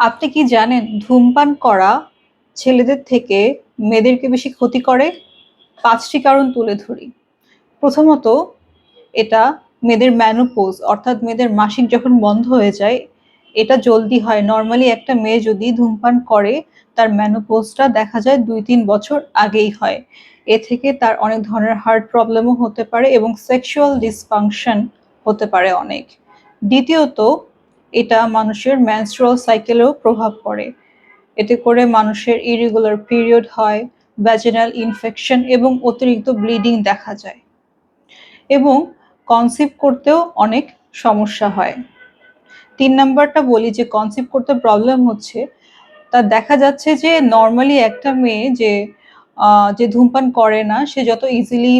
আপনি কি জানেন ধূমপান করা ছেলেদের থেকে মেয়েদেরকে বেশি ক্ষতি করে? ৫ টি কারণ তুলে ধরি। প্রথমত, এটা মেয়েদের মেনোপজ অর্থাৎ মেয়েদের মাসিক যখন বন্ধ হয়ে যায়, এটা জলদি হয়। নরমালি একটা মেয়ে যদি ধূমপান করে, তার মেনোপজটা দেখা যায় ২-৩ বছর আগেই হয়। এ থেকে তার অনেক ধরনের হার্ট প্রবলেমও হতে পারে এবং সেক্সুয়াল ডিসফাংশন হতে পারে অনেক। দ্বিতীয়ত, এটা মানুষের মেনস্ট্রুয়াল সাইকেলেও প্রভাব পড়ে। এতে করে মানুষের ইরেগুলার পিরিয়ড হয়, ভ্যাজিনাল ইনফেকশন এবং অতিরিক্ত ব্লিডিং দেখা যায় এবং কনসিভ করতেও অনেক সমস্যা হয়। ৩ নাম্বারটা বলি যে কনসিভ করতে প্রবলেম হচ্ছে, তা দেখা যাচ্ছে যে নরমালি একটা মেয়ে যে ধূমপান করে না সে যত ইজিলি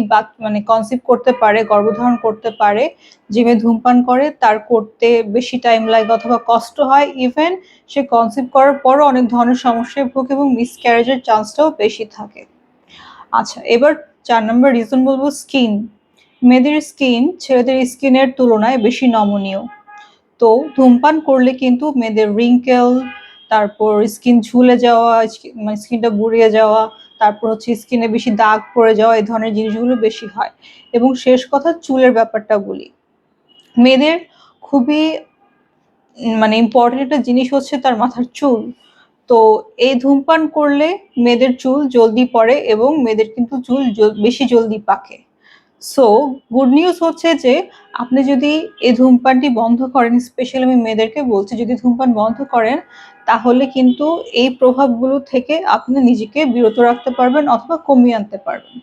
মানে কনসিভ করতে পারে, গর্ভধারণ করতে পারে, যে মেয়ে ধূমপান করে তার করতে বেশি টাইম লাগে অথবা কষ্ট হয়। ইভেন সে কনসিভ করার পরও অনেক ধরনের সমস্যায় ভোগে এবং মিসক্যারেজের চান্সটাও বেশি থাকে। আচ্ছা, এবার ৪ নম্বর রিজন বলবো স্কিন। মেয়েদের স্কিন ছেলেদের স্কিনের তুলনায় বেশি নমনীয়। তো ধূমপান করলে কিন্তু মেয়েদের রিঙ্কেল, তারপর স্কিন ঝুলে যাওয়া, মানে স্কিনটা বুড়িয়ে যাওয়া, তারপর হচ্ছে স্কিনে বেশি দাগ পড়ে যাওয়া, এই ধরনের জিনিসগুলো বেশি হয়। এবং শেষ কথা চুলের ব্যাপারটা বলি। মেয়েদের খুবই মানে ইম্পর্টেন্ট একটা জিনিস হচ্ছে তার মাথার চুল। তো এই ধূমপান করলে মেয়েদের চুল জলদি পড়ে এবং মেয়েদের কিন্তু চুল বেশি জলদি পাকে। সো গুড নিউজ হচ্ছে যে আপনি যদি এই ধূমপানটি বন্ধ করেন, স্পেশালি আমি মেয়েদেরকে বলছি, যদি ধূমপান বন্ধ করেন তাহলে কিন্তু এই প্রভাবগুলো থেকে আপনি নিজেকে বিরত রাখতে পারবেন অথবা কমিয়ে আনতে পারবেন।